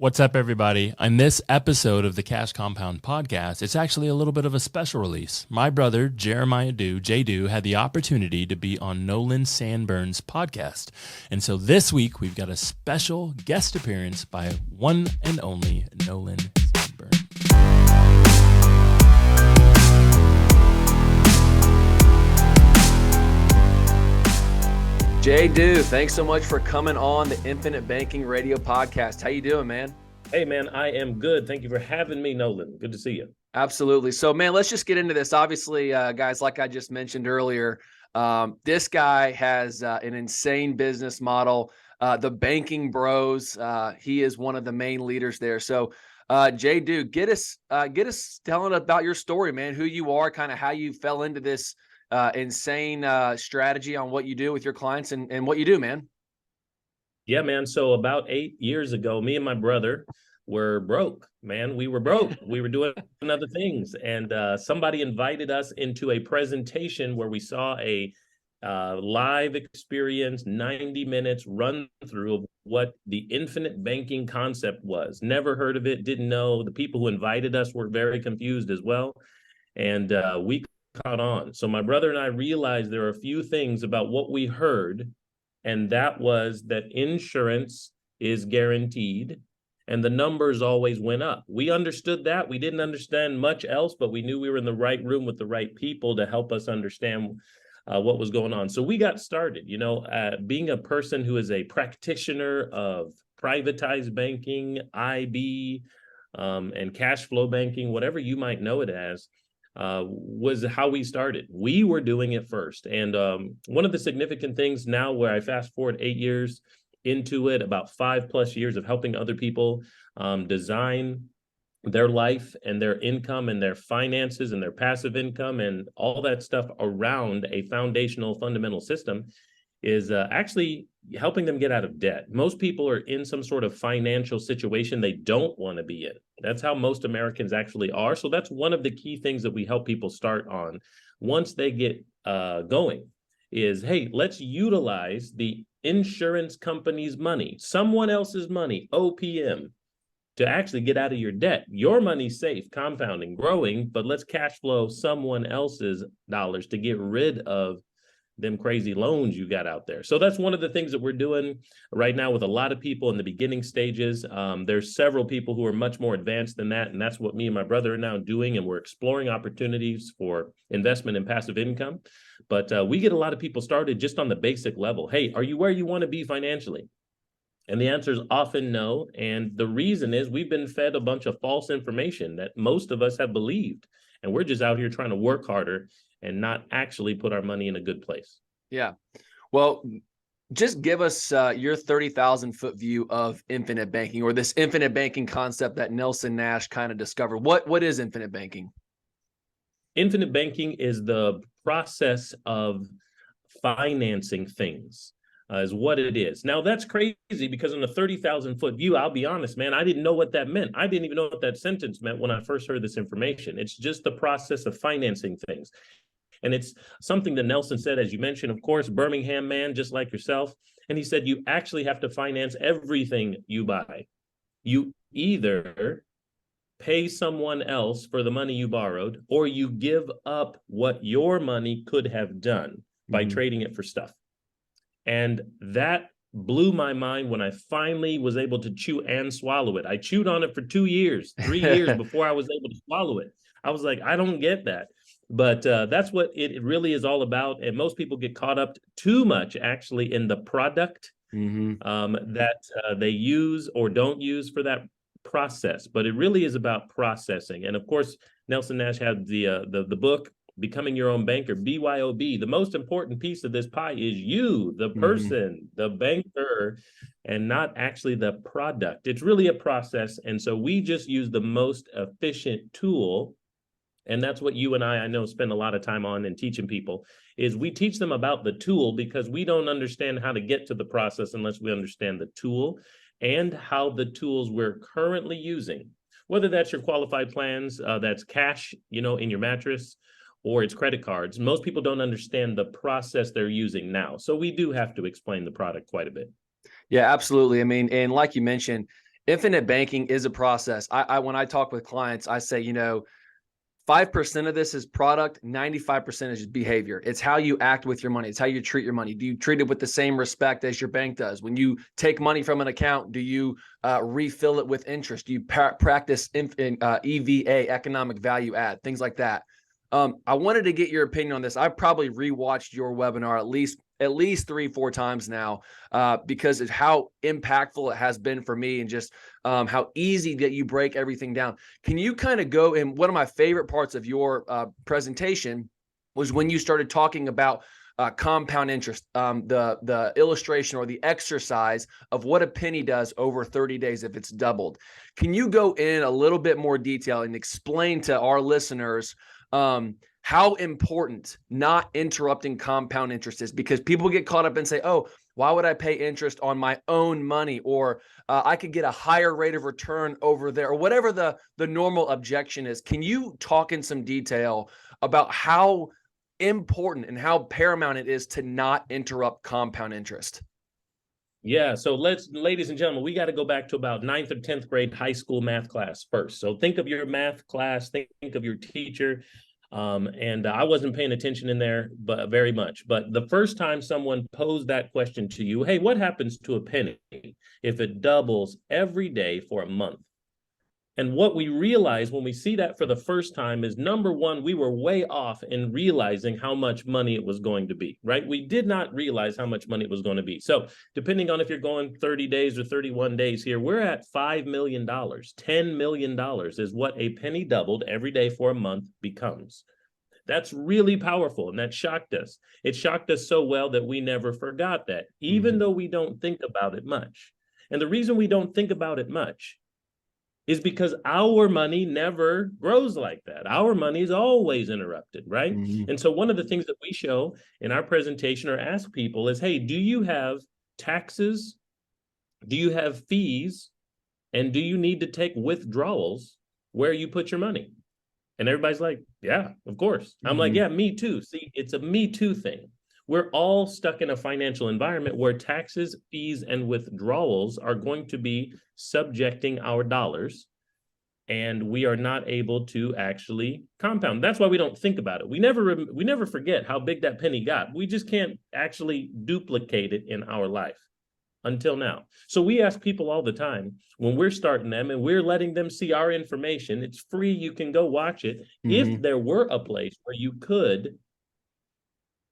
What's up, everybody? On this episode of the Cash Compound podcast, it's actually a little bit of a special release. My brother, JDew, had the opportunity to be on Nolan Sanburn's podcast. And so this week, we've got a special guest appearance by one and only Nolan Sanburn. JDew, thanks so much for coming on the Infinite Banking Radio podcast. How you doing, man? Hey, man, I am good. Thank you for having me, Nolan. Good to see you. Absolutely. So, man, let's just get into this. Obviously, guys, like I just mentioned earlier, this guy has an insane business model. The Banking Bros, he is one of the main leaders there. So, JDew, get us telling about your story, man, who you are, kind of how you fell into this insane strategy on what you do with your clients and what you do, man. Yeah, man. So about 8 years ago, me and my brother were broke, man. We were broke. We were doing other things. And somebody invited us into a presentation where we saw a live experience, 90 minutes run through of what the infinite banking concept was. Never heard of it, didn't know. The people who invited us were very confused as well. And we caught on. So my brother and I realized there are a few things about what we heard, and that was that insurance is guaranteed and the numbers always went up. We understood that. We didn't understand much else, but we knew we were in the right room with the right people to help us understand what was going on. So we got started, being a person who is a practitioner of privatized banking, IB, and cash flow banking, whatever you might know it as. Was how we started. We were doing it first. And one of the significant things now, where I fast forward 8 years into it, about 5+ years of helping other people design their life and their income and their finances and their passive income and all that stuff around a foundational fundamental system, is actually helping them get out of debt. Most people are in some sort of financial situation they don't want to be in. That's how most Americans actually are. So that's one of the key things that we help people start on once they get going is, hey, let's utilize the insurance company's money, someone else's money, OPM, to actually get out of your debt. Your money's safe, compounding, growing, but let's cash flow someone else's dollars to get rid of them crazy loans you got out there. So that's one of the things that we're doing right now with a lot of people in the beginning stages. There's several people who are much more advanced than that, and that's what me and my brother are now doing, and we're exploring opportunities for investment and passive income. But we get a lot of people started just on the basic level. Hey, are you where you want to be financially? And the answer is often no. And the reason is we've been fed a bunch of false information that most of us have believed, and we're just out here trying to work harder and not actually put our money in a good place. Yeah. Well, just give us your 30,000-foot view of infinite banking, or this infinite banking concept that Nelson Nash kind of discovered. What is infinite banking? Infinite banking is the process of financing things, is what it is. Now, that's crazy because in a 30,000-foot view, I'll be honest, man, I didn't know what that meant. I didn't even know what that sentence meant when I first heard this information. It's just the process of financing things. And it's something that Nelson said, as you mentioned, of course, Birmingham man, just like yourself. And he said, you actually have to finance everything you buy. You either pay someone else for the money you borrowed, or you give up what your money could have done by trading it for stuff. And that blew my mind when I finally was able to chew and swallow it. I chewed on it for 2 years, 3 years before I was able to swallow it. I was like, I don't get that. But that's what it really is all about. And most people get caught up too much actually in the product that they use or don't use for that process. But it really is about processing. And of course, Nelson Nash had the book, Becoming Your Own Banker, BYOB. The most important piece of this pie is you, the person, the banker, and not actually the product. It's really a process. And so we just use the most efficient tool. And that's what you and I know, spend a lot of time on and teaching people, is we teach them about the tool because we don't understand how to get to the process unless we understand the tool and how the tools we're currently using, whether that's your qualified plans, that's cash, in your mattress, or it's credit cards. Most people don't understand the process they're using now. So we do have to explain the product quite a bit. Yeah, absolutely. I mean, and like you mentioned, Infinite banking is a process. When I talk with clients, I say, 5% of this is product, 95% is behavior. It's how you act with your money. It's how you treat your money. Do you treat it with the same respect as your bank does? When you take money from an account, do you refill it with interest? Do you practice EVA, economic value add, things like that? I wanted to get your opinion on this. I've probably rewatched your webinar at least 3-4 times now, because of how impactful it has been for me, and just how easy that you break everything down. Can you kind of go, and one of my favorite parts of your presentation was when you started talking about compound interest, the illustration or the exercise of what a penny does over 30 days if it's doubled. Can you go in a little bit more detail and explain to our listeners how important not interrupting compound interest is? Because people get caught up and say, oh, why would I pay interest on my own money? Or I could get a higher rate of return over there, or whatever the normal objection is. Can you talk in some detail about how important and how paramount it is to not interrupt compound interest? Yeah, so ladies and gentlemen, we got to go back to about 9th or 10th grade high school math class first. So think of your math class, think of your teacher. And I wasn't paying attention in there, but very much. But the first time someone posed that question to you, hey, what happens to a penny if it doubles every day for a month? And what we realize when we see that for the first time is, number one, we were way off in realizing how much money it was going to be, right? We did not realize how much money it was going to be. So depending on if you're going 30 days or 31 days here, we're at $5 million. $10 million is what a penny doubled every day for a month becomes. That's really powerful, and that shocked us. It shocked us so well that we never forgot that, even though we don't think about it much. And the reason we don't think about it much is because our money never grows like that. Our money is always interrupted, right? And so one of the things that we show in our presentation or ask people is, hey, do you have taxes? Do you have fees? And do you need to take withdrawals where you put your money? And everybody's like, yeah, of course. I'm like, yeah, me too. See, it's a me too thing. We're all stuck in a financial environment where taxes, fees, and withdrawals are going to be subjecting our dollars, and we are not able to actually compound. That's why we don't think about it. We never forget how big that penny got. We just can't actually duplicate it in our life until now. So we ask people all the time when we're starting them and we're letting them see our information. It's free. You can go watch it. If there were a place where you could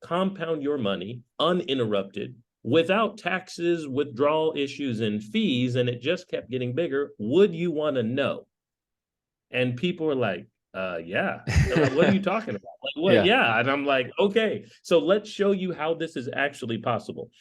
compound your money uninterrupted without taxes, withdrawal issues, and fees, and it just kept getting bigger, would you want to know? And people were like, yeah. Like, what are you talking about? Like, what? Yeah. And I'm like, okay, so let's show you how this is actually possible.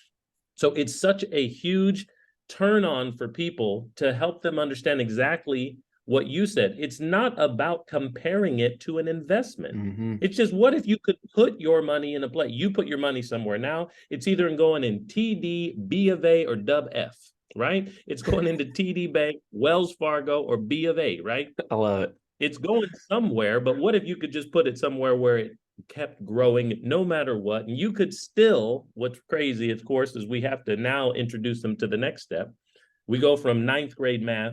So it's such a huge turn on for people to help them understand exactly what you said. It's not about comparing it to an investment. It's just, what if you could put your money in a place? You put your money somewhere. Now it's either going in TD, B of A, or Dub F, right? It's going into TD Bank, Wells Fargo, or B of A, right? I love it. It's going somewhere, but what if you could just put it somewhere where it kept growing no matter what? And you could still, what's crazy, of course, is we have to now introduce them to the next step. We go from 9th grade math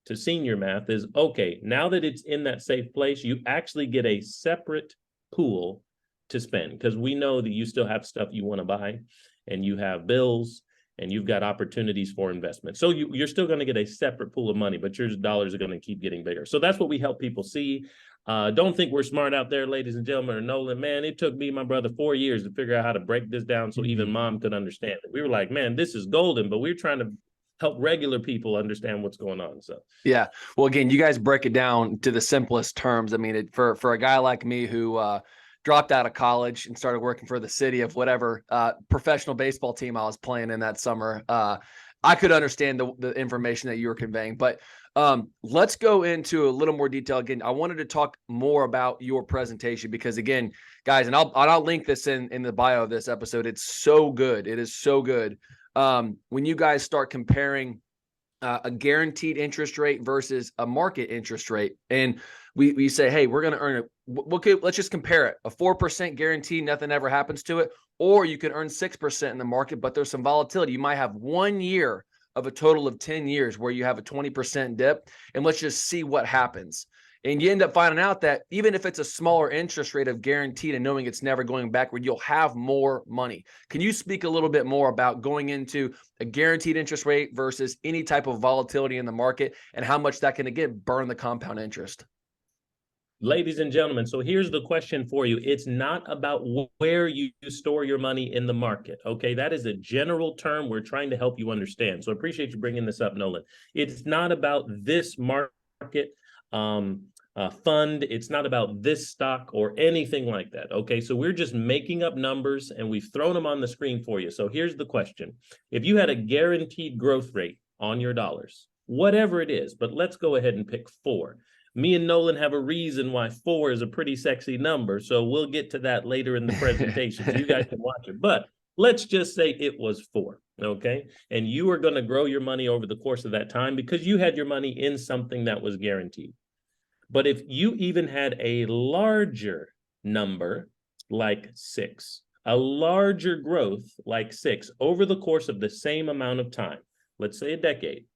to senior math is, okay, now that it's in that safe place, you actually get a separate pool to spend, because we know that you still have stuff you want to buy, and you have bills, and you've got opportunities for investment. So you're still going to get a separate pool of money, but your dollars are going to keep getting bigger. So that's what we help people see. Don't think we're smart out there, ladies and gentlemen, or Nolan. Man, it took me and my brother 4 years to figure out how to break this down so even mom could understand it. We were like, man, this is golden, but we're trying to help regular people understand what's going on. So yeah, well, again, you guys break it down to the simplest terms. I mean, for a guy like me who dropped out of college and started working for the city of whatever professional baseball team I was playing in that summer, I could understand the information that you were conveying. But let's go into a little more detail. Again, I wanted to talk more about your presentation, because again, guys, and I'll link this in the bio of this episode. It's so good. It is so good. When you guys start comparing a guaranteed interest rate versus a market interest rate, and we say, hey, we're going to earn it. Let's just compare it. A 4% guarantee, nothing ever happens to it. Or you can earn 6% in the market, but there's some volatility. You might have 1 year of a total of 10 years where you have a 20% dip, and let's just see what happens. And you end up finding out that even if it's a smaller interest rate of guaranteed and knowing it's never going backward, you'll have more money. Can you speak a little bit more about going into a guaranteed interest rate versus any type of volatility in the market and how much that can, again, burn the compound interest? Ladies and gentlemen, so here's the question for you. It's not about where you store your money in the market, okay? That is a general term we're trying to help you understand. So I appreciate you bringing this up, Nolan. It's not about this market fund. It's not about this stock or anything like that, okay? So we're just making up numbers and we've thrown them on the screen for you. So here's the question. If you had a guaranteed growth rate on your dollars, whatever it is, but let's go ahead and pick 4. Me and Nolan have a reason why 4 is a pretty sexy number. So we'll get to that later in the presentation. So you guys can watch it. But let's just say it was 4, okay? And you are going to grow your money over the course of that time because you had your money in something that was guaranteed. But if you even had a larger number like 6, a larger growth like 6 over the course of the same amount of time, let's say a decade,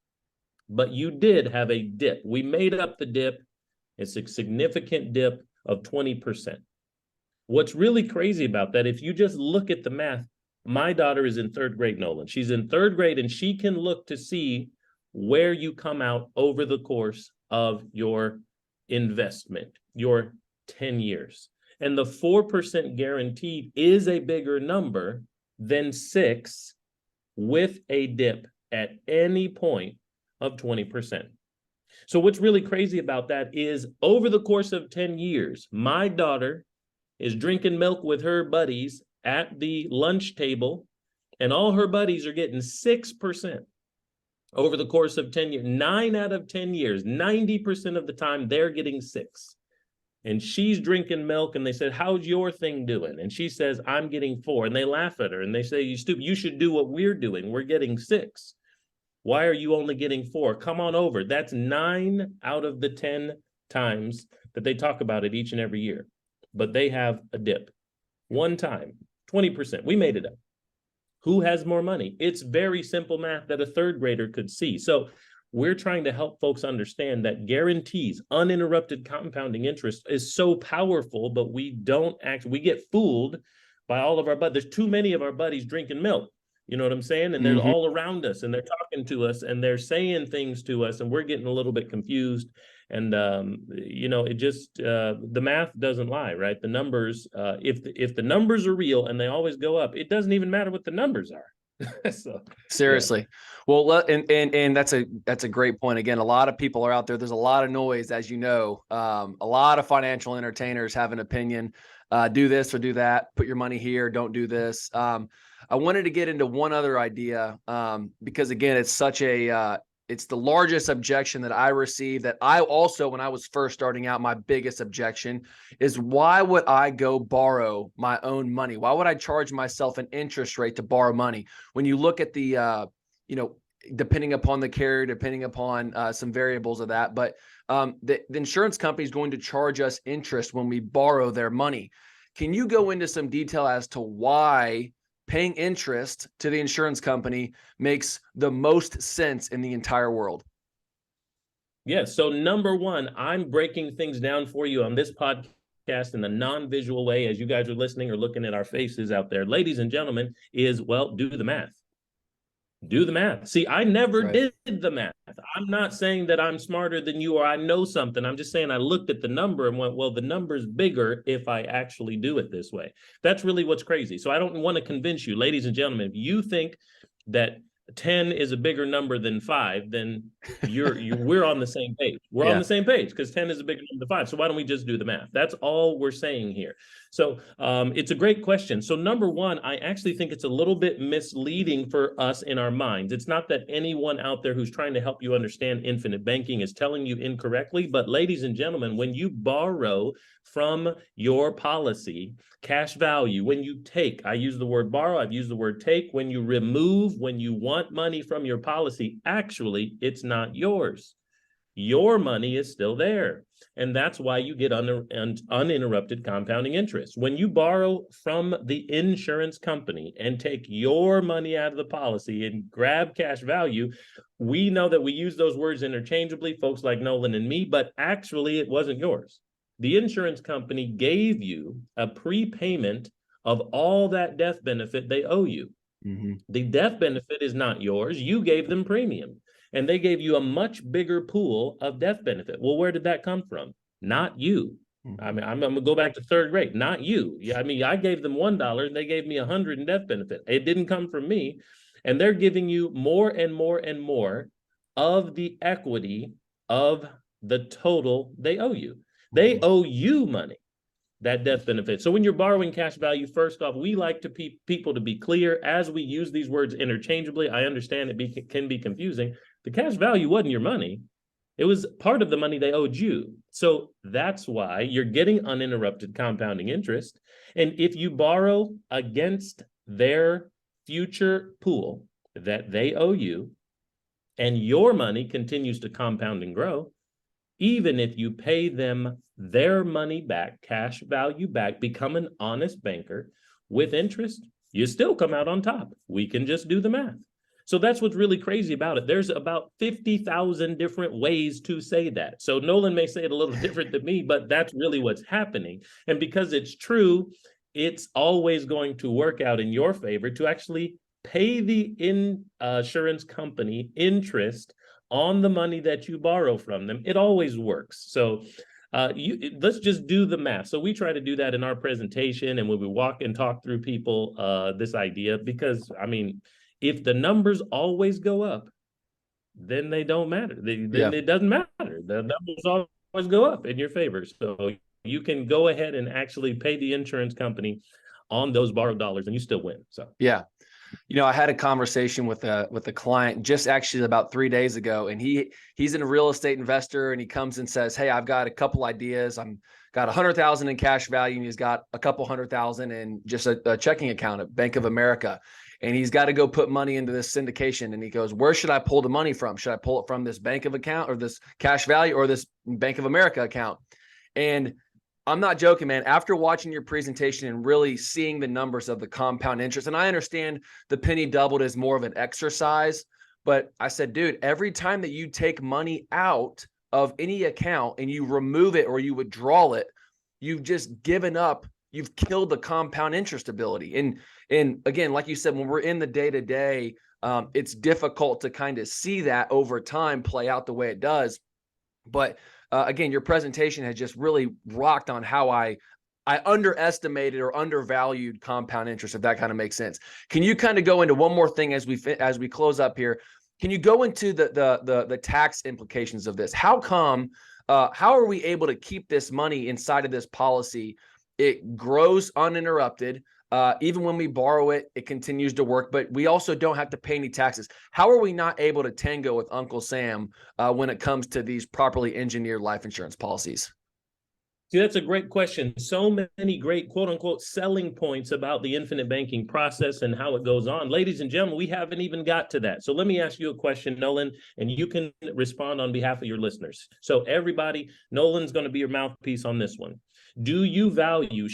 but you did have a dip. We made up the dip. It's a significant dip of 20%. What's really crazy about that, if you just look at the math, my daughter is in 3rd grade, Nolan. She's in 3rd grade, and she can look to see where you come out over the course of your investment, your 10 years. And the 4% guaranteed is a bigger number than 6 with a dip at any point of 20%. So what's really crazy about that is over the course of 10 years, my daughter is drinking milk with her buddies at the lunch table, and all her buddies are getting 6% over the course of 10 years. 9 out of 10 years, 90% of the time, they're getting 6. And she's drinking milk, and they said, how's your thing doing? And she says, I'm getting 4. And they laugh at her, and they say, you stupid, you should do what we're doing. We're getting 6. Why are you only getting 4? Come on over. That's 9 out of the 10 times that they talk about it each and every year. But they have a dip. One time, 20%. We made it up. Who has more money? It's very simple math that a 3rd grader could see. So we're trying to help folks understand that guarantees, uninterrupted compounding interest is so powerful, but we get fooled by all of our buddies. There's too many of our buddies drinking milk. You know what I'm saying? And they're all around us, and they're talking to us, and they're saying things to us, and we're getting a little bit confused. And it just the math doesn't lie, right? The numbers, if the numbers are real and they always go up, it doesn't even matter what the numbers are. So seriously, yeah. Well, and that's a great point. Again, a lot of people are out there. There's a lot of noise, as you know. A lot of financial entertainers have an opinion. Do this or do that. Put your money here. Don't do this. I wanted to get into one other idea because, again, it's such a it's the largest objection that I received, that I also, when I was first starting out, my biggest objection is, why would I go borrow my own money? Why would I charge myself an interest rate to borrow money? When you look at the, depending upon the carrier, depending upon some variables of that, but the insurance company is going to charge us interest when we borrow their money. Can you go into some detail as to why paying interest to the insurance company makes the most sense in the entire world? Yeah. So number one, I'm breaking things down for you on this podcast in a non-visual way, as you guys are listening or looking at our faces out there, ladies and gentlemen, is, well, do the math. Do the math. See, I never did the math. I'm not saying that I'm smarter than you or I know something. I'm just saying I looked at the number and went, well, the number's bigger if I actually do it this way. That's really what's crazy. So I don't want to convince you, ladies and gentlemen, if you think that 10 is a bigger number than 5, then we're on the same page. We're on the same page because 10 is a bigger number than 5. So why don't we just do the math? That's all we're saying here. So it's a great question. So number one, I actually think it's a little bit misleading for us in our minds. It's not that anyone out there who's trying to help you understand infinite banking is telling you incorrectly, but ladies and gentlemen, when you borrow from your policy, cash value, when you take, I use the word borrow, I've used the word take, when you remove, when you want money from your policy, actually, it's not yours. Your money is still there. And that's why you get uninterrupted compounding interest. When you borrow from the insurance company and take your money out of the policy and grab cash value, we know that we use those words interchangeably, folks like Nolan and me, but actually it wasn't yours. The insurance company gave you a prepayment of all that death benefit they owe you. Mm-hmm. The death benefit is not yours. You gave them premium. And they gave you a much bigger pool of death benefit. Well, where did that come from? Not you. I mean, I'm going to go back to third grade. Not you. Yeah, I mean, I gave them $1 and they gave me 100 in death benefit. It didn't come from me. And they're giving you more and more and more of the equity of the total they owe you. They owe you money, that death benefit. So when you're borrowing cash value, first off, we like to people to be clear as we use these words interchangeably. I understand it can be confusing. The cash value wasn't your money. It was part of the money they owed you. So that's why you're getting uninterrupted compounding interest. And if you borrow against their future pool that they owe you, and your money continues to compound and grow, even if you pay them their money back, cash value back, become an honest banker with interest, you still come out on top. We can just do the math. So that's what's really crazy about it. There's about 50,000 different ways to say that. So Nolan may say it a little different than me, but that's really what's happening. And because it's true, it's always going to work out in your favor to actually pay the insurance company interest on the money that you borrow from them. It always works. So let's just do the math. So we try to do that in our presentation, and when we walk and talk through people, this idea, because I mean, if the numbers always go up, then they don't matter. Then it doesn't matter. The numbers always go up in your favor. So you can go ahead and actually pay the insurance company on those borrowed dollars, and you still win. So yeah. You know, I had a conversation with a client just actually about 3 days ago, and he's a real estate investor, and he comes and says, "Hey, I've got a couple ideas. I'm got 100,000 in cash value, and he's got a couple 100,000 in just a checking account at Bank of America, and he's got to go put money into this syndication." And he goes, "Where should I pull the money from? Should I pull it from this bank of account or this cash value or this Bank of America account?" And I'm not joking, man. After watching your presentation and really seeing the numbers of the compound interest, and I understand the penny doubled is more of an exercise, but I said, dude, every time that you take money out of any account and you remove it or you withdraw it, you've just given up, you've killed the compound interest ability. And again, like you said, when we're in the day-to-day, it's difficult to kind of see that over time play out the way it does. But again, your presentation has just really rocked on how I underestimated or undervalued compound interest, if that kind of makes sense. Can you kind of go into one more thing as we close up here? Can you go into the tax implications of this? How are we able to keep this money inside of this policy? It grows uninterrupted. Even when we borrow it, it continues to work, but we also don't have to pay any taxes. How are we not able to tango with Uncle Sam when it comes to these properly engineered life insurance policies? See, that's a great question. So many great quote unquote selling points about the infinite banking process and how it goes on. Ladies and gentlemen, we haven't even got to that. So let me ask you a question, Nolan, and you can respond on behalf of your listeners. So everybody, Nolan's going to be your mouthpiece on this one. Should you value,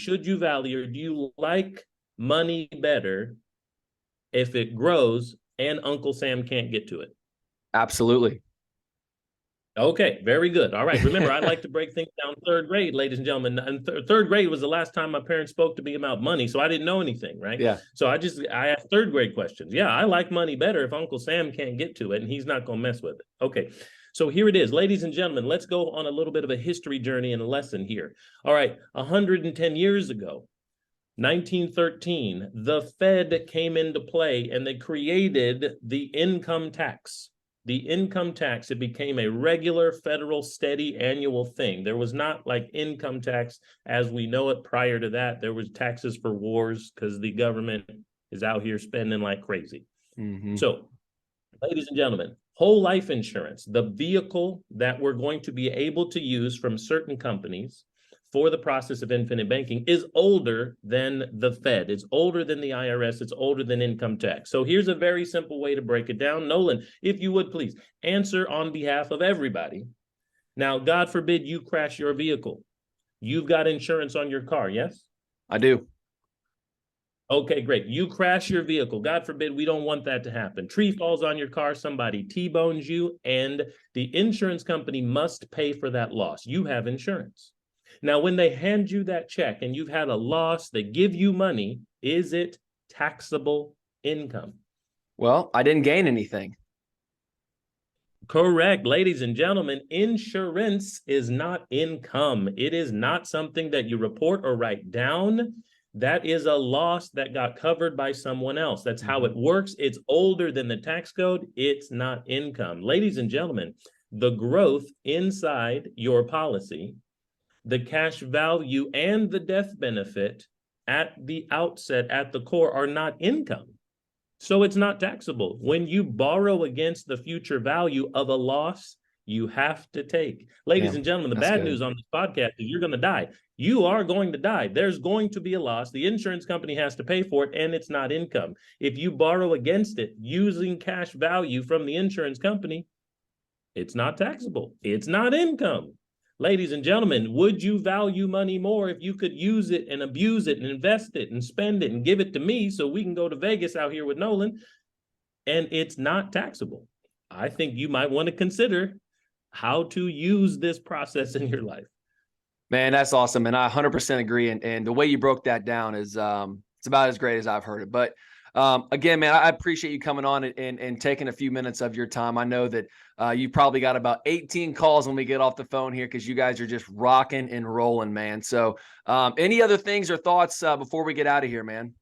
or do you like money better if it grows and Uncle Sam can't get to it? Absolutely. Okay, very good. All right. Remember, I like to break things down third grade, ladies and gentlemen. And third grade was the last time my parents spoke to me about money, so I didn't know anything, right? Yeah. So I asked third grade questions. Yeah, I like money better if Uncle Sam can't get to it, and he's not going to mess with it. Okay. So here it is, ladies and gentlemen, let's go on a little bit of a history journey and a lesson here. All right, 110 years ago, 1913, the Fed came into play and they created the income tax. The income tax, it became a regular federal steady annual thing. There was not like income tax as we know it prior to that. There was taxes for wars because the government is out here spending like crazy. Mm-hmm. So, ladies and gentlemen, whole life insurance, the vehicle that we're going to be able to use from certain companies for the process of infinite banking is older than the Fed. It's older than the IRS. It's older than income tax. So here's a very simple way to break it down. Nolan, if you would please answer on behalf of everybody. Now, God forbid you crash your vehicle. You've got insurance on your car, yes? I do. Okay, great. You crash your vehicle. God forbid, we don't want that to happen. Tree falls on your car, somebody T-bones you, and the insurance company must pay for that loss. You have insurance. Now, when they hand you that check and you've had a loss, they give you money, is it taxable income? Well, I didn't gain anything. Correct. Ladies and gentlemen, insurance is not income. It is not something that you report or write down. That is a loss that got covered by someone else. That's how it works. It's older than the tax code. It's not income. Ladies and gentlemen, the growth inside your policy, the cash value, and the death benefit at the outset, at the core, are not income. So it's not taxable. When you borrow against the future value of a loss, you have to take. Ladies and gentlemen, the bad news on this podcast is you're going to die. You are going to die. There's going to be a loss. The insurance company has to pay for it, and it's not income. If you borrow against it using cash value from the insurance company, it's not taxable. It's not income. Ladies and gentlemen, would you value money more if you could use it and abuse it and invest it and spend it and give it to me so we can go to Vegas out here with Nolan, and it's not taxable? I think you might want to consider how to use this process in your life. Man, that's awesome. And I 100% agree. And the way you broke that down is it's about as great as I've heard it. But again, man, I appreciate you coming on and taking a few minutes of your time. I know that you probably got about 18 calls when we get off the phone here because you guys are just rocking and rolling, man. So any other things or thoughts before we get out of here, man?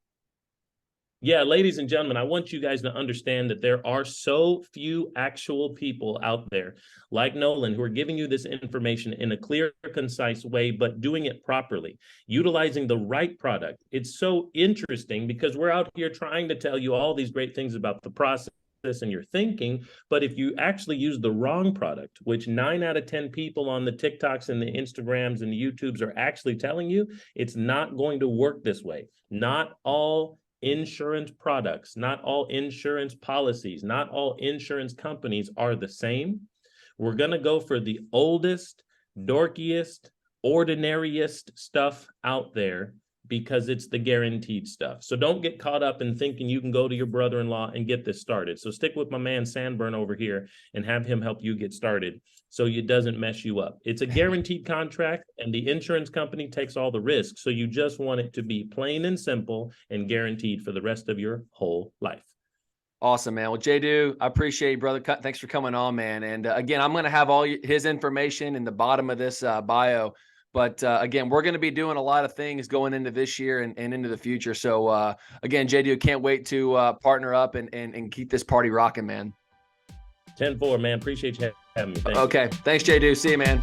Yeah, ladies and gentlemen, I want you guys to understand that there are so few actual people out there like Nolan who are giving you this information in a clear, concise way, but doing it properly, utilizing the right product. It's so interesting because we're out here trying to tell you all these great things about the process and your thinking, but if you actually use the wrong product, which 9 out of 10 people on the TikToks and the Instagrams and the YouTubes are actually telling you, it's not going to work this way. Not all insurance products, not all insurance policies, not all insurance companies are the same. We're going to go for the oldest, dorkiest, ordinariest stuff out there because it's the guaranteed stuff. So don't get caught up in thinking you can go to your brother-in-law and get this started. So stick with my man Sanburn over here and have him help you get started so it doesn't mess you up. It's a guaranteed contract and the insurance company takes all the risk. So you just want it to be plain and simple and guaranteed for the rest of your whole life. Awesome, man. Well, JDew, I appreciate you, brother. Thanks for coming on, man. And again, I'm going to have all his information in the bottom of this bio. But again, we're going to be doing a lot of things going into this year and into the future. So again, JDew, can't wait to partner up and keep this party rocking, man. 10-4, man. Appreciate you having me. Okay. Thanks, JDew. See you, man.